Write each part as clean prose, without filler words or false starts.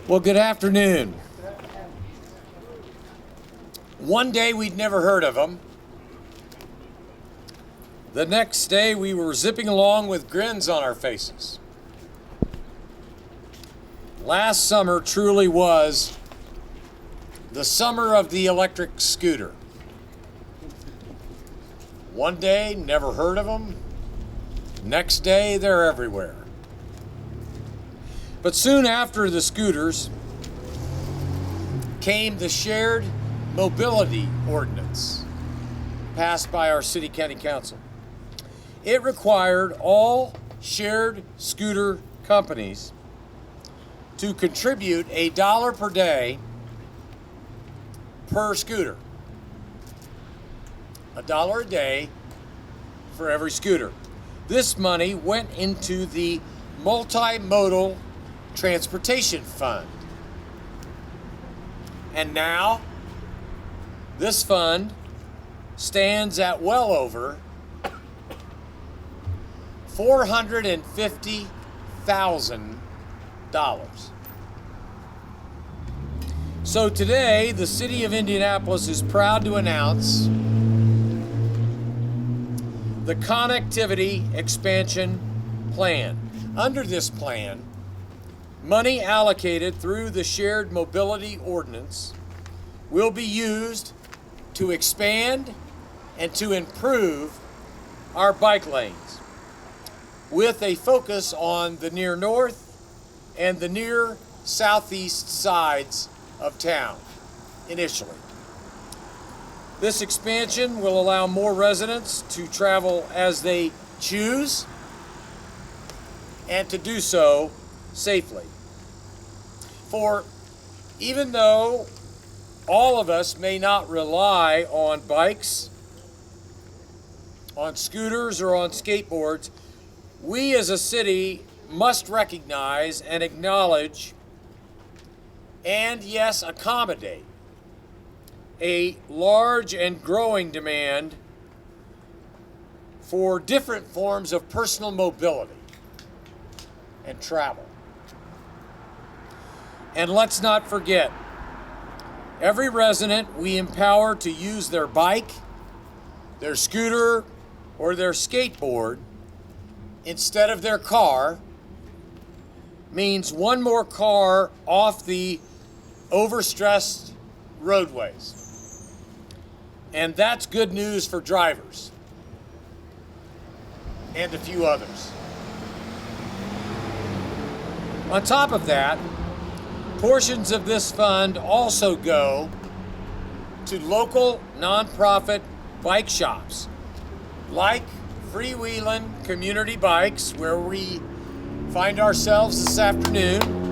Well, good afternoon. One day we'd never heard of them. The next day we were zipping along with grins on our faces. Last summer truly was the summer of the electric scooter. One day, never heard of them. Next day, they're everywhere. But soon after the scooters came the shared mobility ordinance passed by our city county council. It required all shared scooter companies to contribute $1 per day per scooter. $1 a day for every scooter. This money went into the multimodal transportation fund. And now, this fund stands at well over $450,000. So today, the city of Indianapolis is proud to announce the Connectivity Expansion Plan. Under this plan, money allocated through the Shared Mobility Ordinance will be used to expand and to improve our bike lanes with a focus on the near north and the near southeast sides of town initially. This expansion will allow more residents to travel as they choose and to do so safely. For even though all of us may not rely on bikes, on scooters, or on skateboards, we as a city must recognize and acknowledge and, yes, accommodate a large and growing demand for different forms of personal mobility and travel. And let's not forget, every resident we empower to use their bike, their scooter, or their skateboard instead of their car means one more car off the overstressed roadways. And that's good news for drivers and a few others. On top of that, portions of this fund also go to local nonprofit bike shops like Freewheelin' Community Bikes, where we find ourselves this afternoon,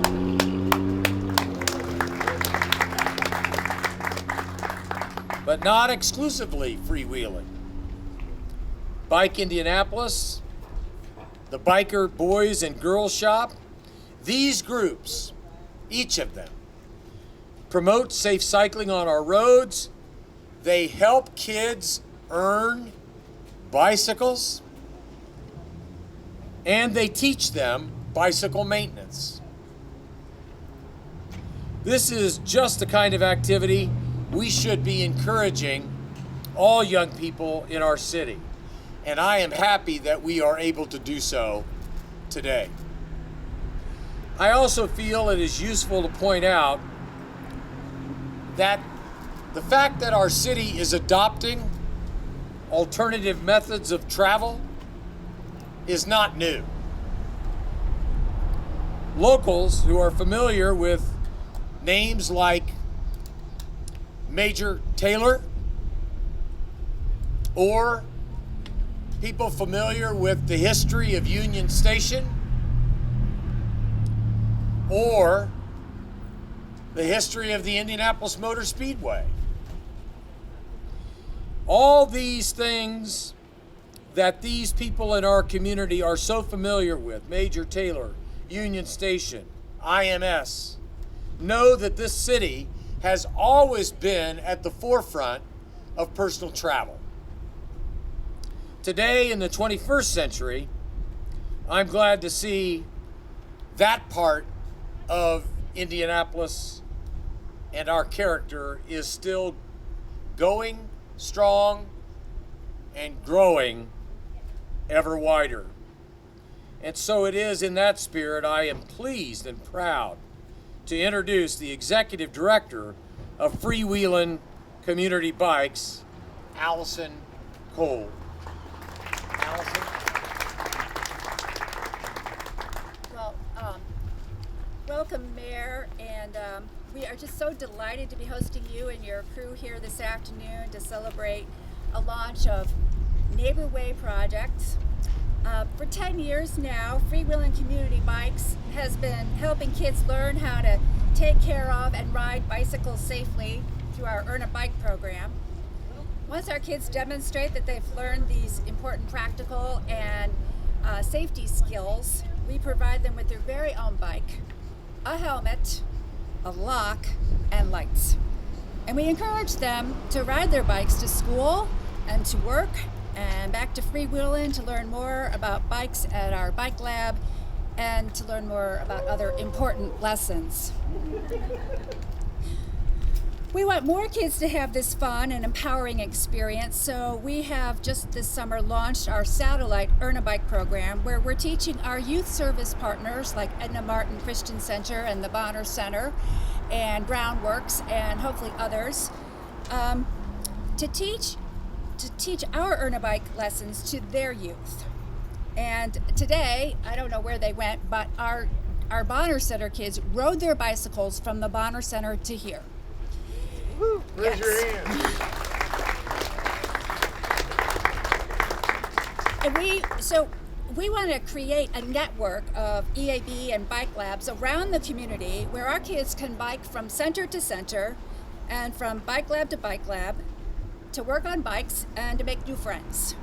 but not exclusively freewheeling. Bike Indianapolis, the Biker Boys and Girls Shop. These groups, each of them, promote safe cycling on our roads. They help kids earn bicycles, and they teach them bicycle maintenance. This is just the kind of activity we should be encouraging all young people in our city. And I am happy that we are able to do so today. I also feel it is useful to point out that the fact that our city is adopting alternative methods of travel is not new. Locals who are familiar with names like Major Taylor, or people familiar with the history of Union Station, or the history of the Indianapolis Motor Speedway. All these things that these people in our community are so familiar with, Major Taylor, Union Station, IMS, know that this city has always been at the forefront of personal travel. Today, in the 21st century, I'm glad to see that part of Indianapolis and our character is still going strong and growing ever wider. And so it is in that spirit I am pleased and proud to introduce the Executive Director of Freewheelin' Community Bikes, Allison Cole. Allison? Well, welcome, Mayor, and we are just so delighted to be hosting you and your crew here this afternoon to celebrate a launch of Neighbor Way projects. For 10 years now, Freewheelin' Community Bikes has been helping kids learn how to take care of and ride bicycles safely through our Earn a Bike program. Once our kids demonstrate that they've learned these important practical and safety skills, we provide them with their very own bike, a helmet, a lock, and lights. And we encourage them to ride their bikes to school and to work and back to Freewheelin' to learn more about bikes at our bike lab and to learn more about other important lessons. We want more kids to have this fun and empowering experience, so we have just this summer launched our satellite Earn a Bike program, where we're teaching our youth service partners like Edna Martin Christian Center and the Bonner Center and Brown Works and hopefully others to teach our Earn a Bike lessons to their youth. And today, I don't know where they went, but our Bonner Center kids rode their bicycles from the Bonner Center to here. Woo, raise your hand. And we want to create a network of EAB and bike labs around the community where our kids can bike from center to center and from bike lab to bike lab to work on bikes and to make new friends.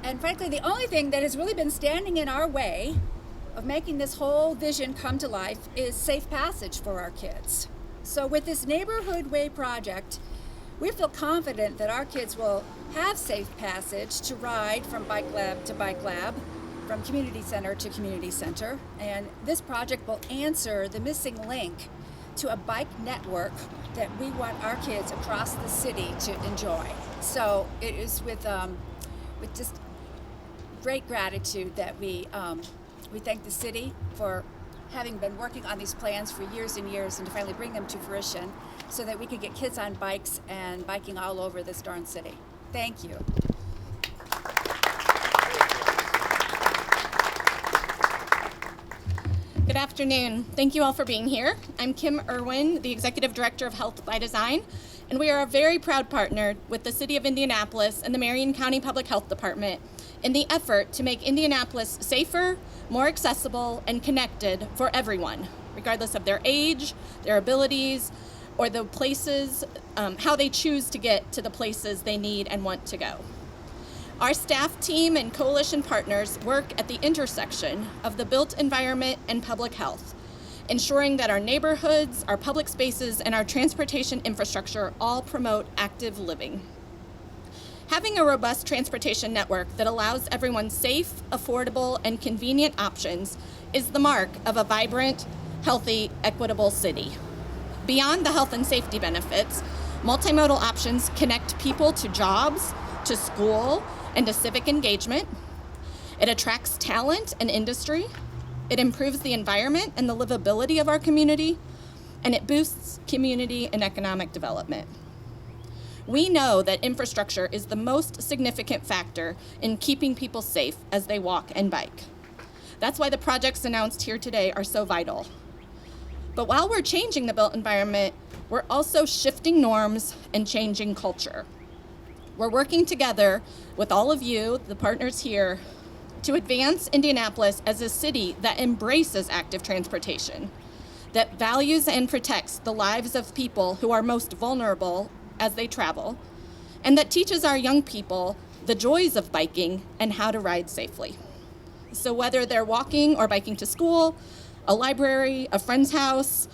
And frankly, the only thing that has really been standing in our way of making this whole vision come to life is safe passage for our kids. So with this Neighborhood Way project, we feel confident that our kids will have safe passage to ride from bike lab to bike lab, from community center to community center. And this project will answer the missing link to a bike network that we want our kids across the city to enjoy. So it is with just great gratitude that we thank the city for having been working on these plans for years and years and to finally bring them to fruition so that we could get kids on bikes and biking all over this darn city. Thank you. Good afternoon. Thank you all for being here. I'm Kim Irwin, the Executive Director of Health by Design, and we are a very proud partner with the City of Indianapolis and the Marion County Public Health Department in the effort to make Indianapolis safer, more accessible, and connected for everyone, regardless of their age, their abilities, or the places, how they choose to get to the places they need and want to go. Our staff team and coalition partners work at the intersection of the built environment and public health, ensuring that our neighborhoods, our public spaces, and our transportation infrastructure all promote active living. Having a robust transportation network that allows everyone safe, affordable, and convenient options is the mark of a vibrant, healthy, equitable city. Beyond the health and safety benefits, multimodal options connect people to jobs, to school, and to civic engagement. It attracts talent and industry. It improves the environment and the livability of our community, and it boosts community and economic development. We know that infrastructure is the most significant factor in keeping people safe as they walk and bike. That's why the projects announced here today are so vital. But while we're changing the built environment, we're also shifting norms and changing culture. We're working together with all of you, the partners here, to advance Indianapolis as a city that embraces active transportation, that values and protects the lives of people who are most vulnerable as they travel, and that teaches our young people the joys of biking and how to ride safely. So whether they're walking or biking to school, a library, a friend's house,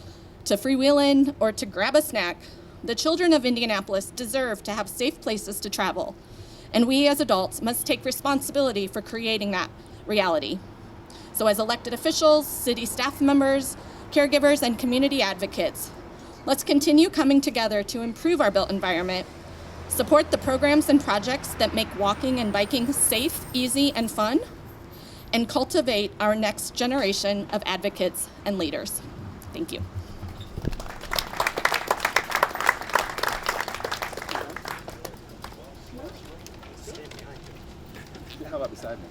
to freewheeling, or to grab a snack, the children of Indianapolis deserve to have safe places to travel, and we as adults must take responsibility for creating that reality. So as elected officials, city staff members, caregivers, and community advocates. Let's continue coming together to improve our built environment, support the programs and projects that make walking and biking safe, easy, and fun, and cultivate our next generation of advocates and leaders. Thank you. How about beside me?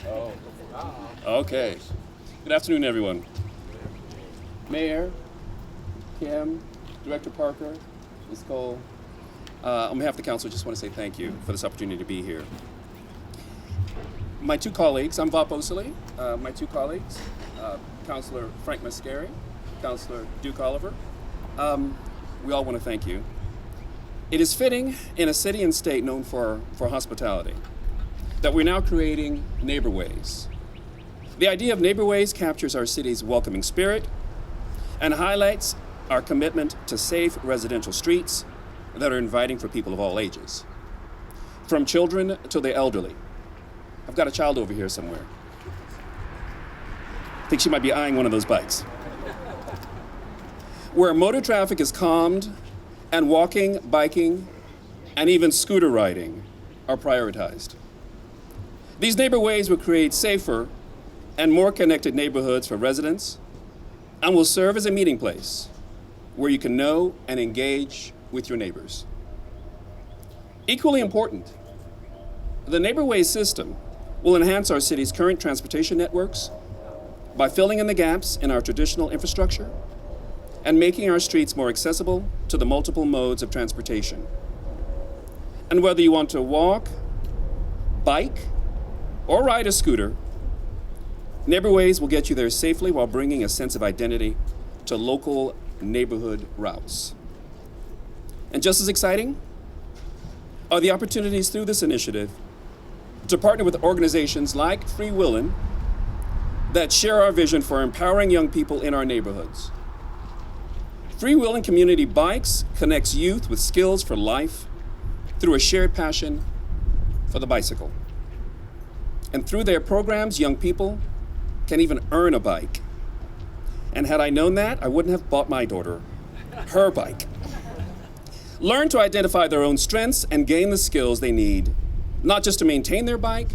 Oh. Okay. Good afternoon, everyone. Mayor, Kim, Director Parker, Ms. Cole. On behalf of the council, I just want to say thank you for this opportunity to be here. My two colleagues, I'm Bob Osley. My two colleagues, Councilor Frank Mascari, Councilor Duke Oliver. We all want to thank you. It is fitting in a city and state known for hospitality that we're now creating neighborways. The idea of neighborways captures our city's welcoming spirit and highlights our commitment to safe residential streets that are inviting for people of all ages, from children to the elderly. I've got a child over here somewhere. I think she might be eyeing one of those bikes. Where motor traffic is calmed and walking, biking, and even scooter riding are prioritized. These neighborways will create safer and more connected neighborhoods for residents and will serve as a meeting place where you can know and engage with your neighbors. Equally important, the neighborway system will enhance our city's current transportation networks by filling in the gaps in our traditional infrastructure and making our streets more accessible to the multiple modes of transportation. And whether you want to walk, bike, or ride a scooter, neighborways will get you there safely while bringing a sense of identity to local neighborhood routes. And just as exciting are the opportunities through this initiative to partner with organizations like Free Willin' that share our vision for empowering young people in our neighborhoods. Free Willin' Community Bikes connects youth with skills for life through a shared passion for the bicycle. And through their programs, young people can even earn a bike. And had I known that, I wouldn't have bought my daughter her bike. Learn to identify their own strengths and gain the skills they need, not just to maintain their bike,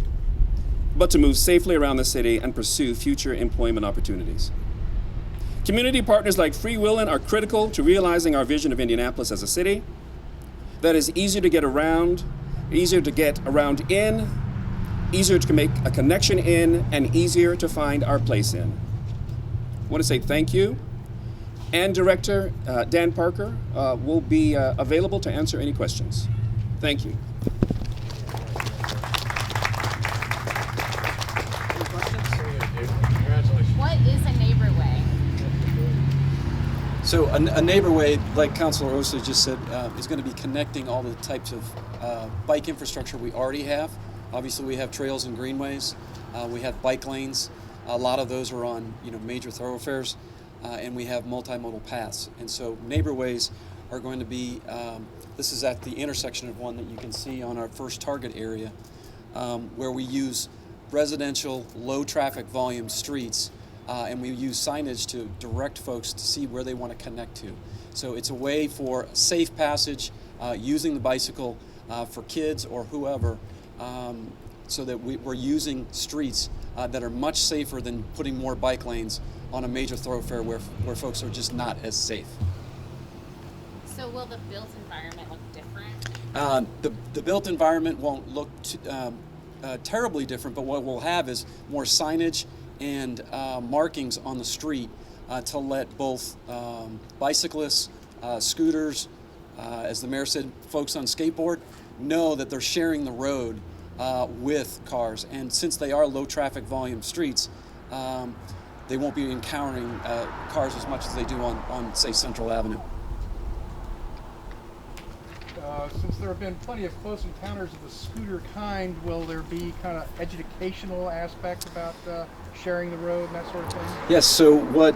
but to move safely around the city and pursue future employment opportunities. Community partners like Free Willin' are critical to realizing our vision of Indianapolis as a city that is easier to get around in, easier to make a connection in, and easier to find our place in. I want to say thank you. And Director Dan Parker will be available to answer any questions. Thank you. What is a neighborway? So a neighborway, like Councilor Osley just said, is going to be connecting all the types of bike infrastructure we already have. Obviously, we have trails and greenways. We have bike lanes. A lot of those are on major thoroughfares, and we have multimodal paths. And so neighborways are going to be, this is at the intersection of one that you can see on our first target area, where we use residential, low traffic volume streets, and we use signage to direct folks to see where they want to connect to. So it's a way for safe passage, using the bicycle for kids or whoever, so that we're using streets that are much safer than putting more bike lanes on a major thoroughfare where folks are just not as safe. So will the built environment look different? The built environment won't look terribly different, but what we'll have is more signage and markings on the street to let both bicyclists, scooters, as the mayor said, folks on skateboard, know that they're sharing the road with cars. And since they are low traffic volume streets, they won't be encountering cars as much as they do on say, Central Avenue. Since there have been plenty of close encounters of the scooter kind, will there be kind of educational aspect about sharing the road and that sort of thing? Yes, so what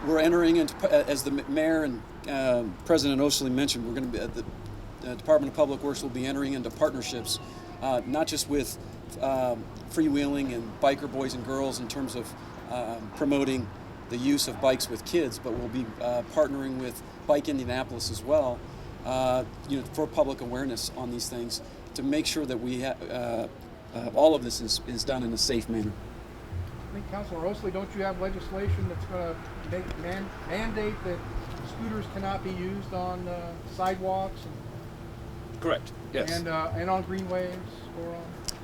we're entering into, as the mayor and President Osley mentioned, we're going to be, the Department of Public Works will be entering into partnerships, not just with freewheeling and biker boys and girls in terms of promoting the use of bikes with kids, but we'll be partnering with Bike Indianapolis as well, for public awareness on these things to make sure that we all of this is done in a safe manner. I think, Councilor Osley, don't you have legislation that's going to mandate that scooters cannot be used on sidewalks Correct. Yes. and on greenways or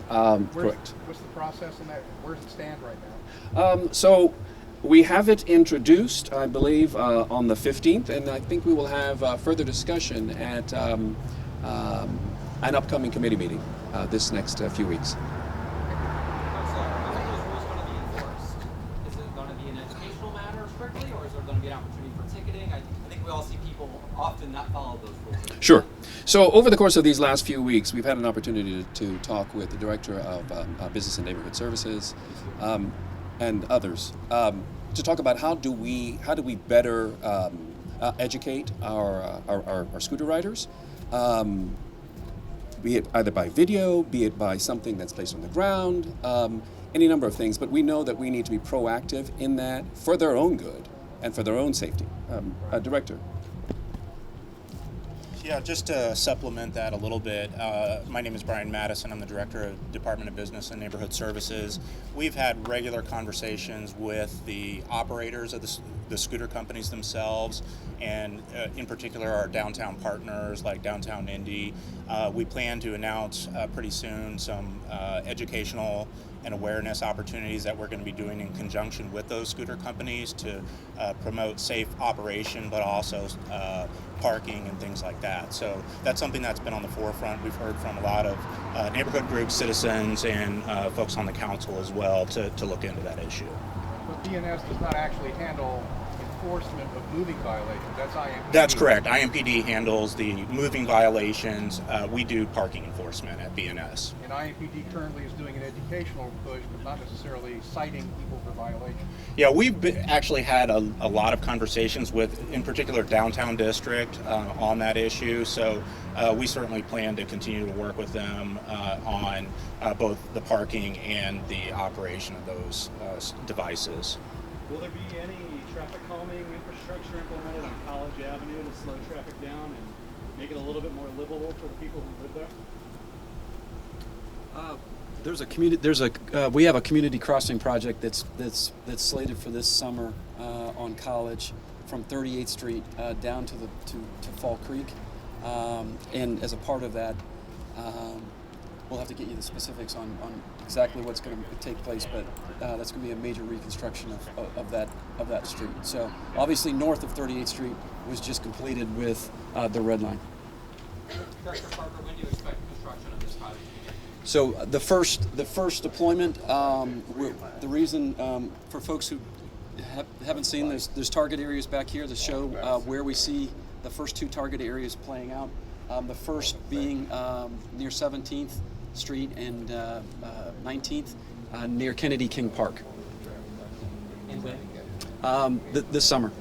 on? Correct. What's the process on that? Where does it stand right now? So we have it introduced, I believe, on the 15th, and I think we will have further discussion at an upcoming committee meeting this next few weeks. How are those rules going to be enforced? Is it going to be an educational matter strictly, or is there going to be an opportunity for ticketing? I think we all see people often not follow those rules. Sure. So over the course of these last few weeks, we've had an opportunity to talk with the Director of Business and Neighborhood Services and others to talk about how do we better educate our scooter riders, be it either by video, be it by something that's placed on the ground, any number of things. But we know that we need to be proactive in that for their own good and for their own safety. Director. Yeah, just to supplement that a little bit, my name is Brian Madison. I'm the Director of Department of Business and Neighborhood Services. We've had regular conversations with the operators of the scooter companies themselves, and in particular our downtown partners like Downtown Indy. We plan to announce pretty soon some educational and awareness opportunities that we're going to be doing in conjunction with those scooter companies to promote safe operation, but also parking and things like that. So that's something that's been on the forefront. We've heard from a lot of neighborhood groups, citizens, and folks on the council as well to look into that issue. But BNS does not actually handle enforcement of moving violations. That's IMPD. That's correct. IMPD handles the moving violations. We do parking enforcement at BNS. And IMPD currently is doing an educational push, but not necessarily citing people for violations. Yeah, actually had a lot of conversations with, in particular, Downtown District on that issue. So we certainly plan to continue to work with them on both the parking and the operation of those devices. Will there be any traffic calming infrastructure implemented on College Avenue to slow traffic down and make it a little bit more livable for the people who live there? We have a community crossing project that's slated for this summer on College from 38th Street down to Fall Creek, and as a part of that, we'll have to get you the specifics on exactly what's going to take place, but that's going to be a major reconstruction of that street. So obviously north of 38th Street was just completed with the red line. Director Parker, when do you expect construction of this project to begin? So the first deployment, the reason for folks who haven't seen, there's target areas back here to show where we see the first two target areas playing out. The first being near 17th Street and 19th near Kennedy King Park. And when? This summer.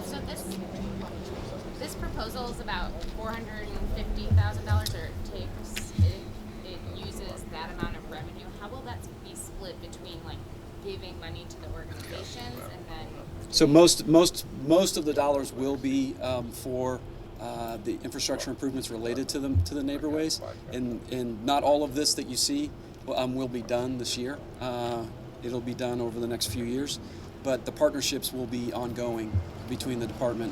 So this proposal is about $450,000, or it uses that amount of revenue. How will that be split between like giving money to the organizations and then? So most of the dollars will be for the infrastructure improvements related to the neighborways, and not all of this that you see will be done this year. It'll be done over the next few years, but the partnerships will be ongoing between the department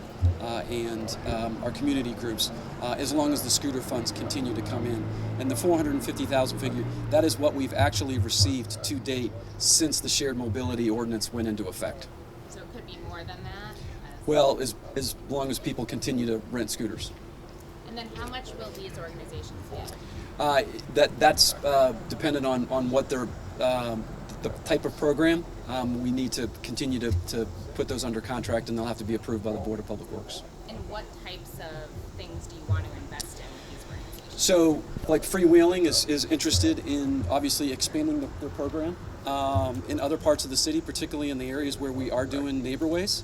and our community groups as long as the scooter funds continue to come in. And the $450,000 figure, that is what we've actually received to date since the shared mobility ordinance went into effect. So it could be more than that? Well, as long as people continue to rent scooters. And then how much will these organizations get? That's dependent on what their the type of program. We need to continue to put those under contract, and they'll have to be approved by the Board of Public Works. And what types of things do you want to invest in with these organizations? So, like Freewheeling is interested in obviously expanding the program in other parts of the city, particularly in the areas where we are doing neighborways.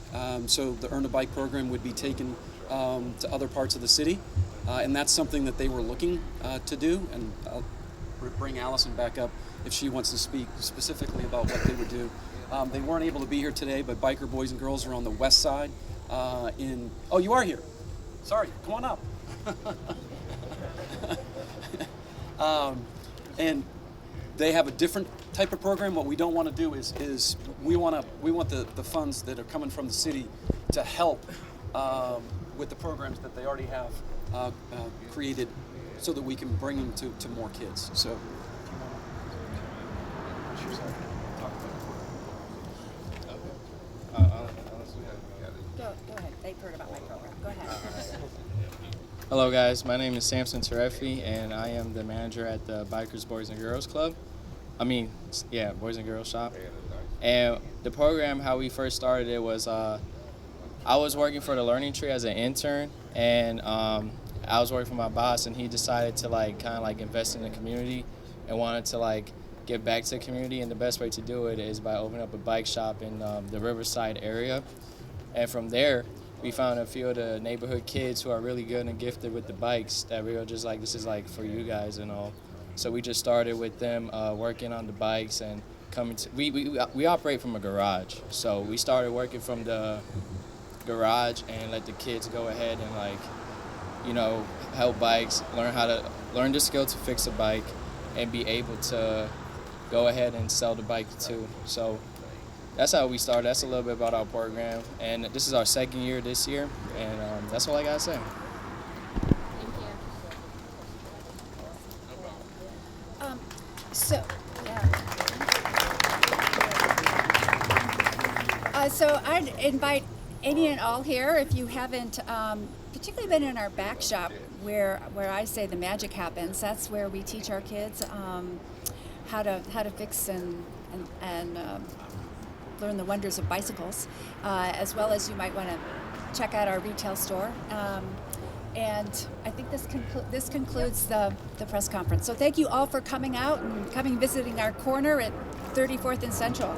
So the Earn a Bike program would be taken to other parts of the city, and that's something that they were looking to do. And I'll bring Allison back up if she wants to speak specifically about what they would do. They weren't able to be here today, but biker boys and girls are on the west side. Oh, you are here. Sorry, come on up. And they have a different type of program. What we don't want to do is we want the funds that are coming from the city to help with the programs that they already have created, so that we can bring them to more kids. So. Go ahead. They've heard about my program. Go ahead. Hello guys, my name is Samson Terefi and I am the manager at the Bikers Boys and Girls Club. Boys and Girls Shop. And the program, how we first started it was, I was working for the Learning Tree as an intern, and I was working for my boss, and he decided to kind of invest in the community and wanted to give back to the community, and the best way to do it is by opening up a bike shop in the Riverside area. And from there, we found a few of the neighborhood kids who are really good and gifted with the bikes that we were just this is for you guys and all. So we just started with them working on the bikes and coming to, we operate from a garage. So we started working from the garage and let the kids go ahead and help bikes, learn the skill to fix a bike and be able to go ahead and sell the bike too. So that's how we started. That's a little bit about our program. And this is our second year this year. And that's all I got to say. Thank you. So I'd invite any and all here, if you haven't particularly been in our back shop where I say the magic happens. That's where we teach our kids how to fix and learn the wonders of bicycles, as well as you might want to check out our retail store. And I think this concludes the press conference. So thank you all for coming out and visiting our corner at 34th and Central.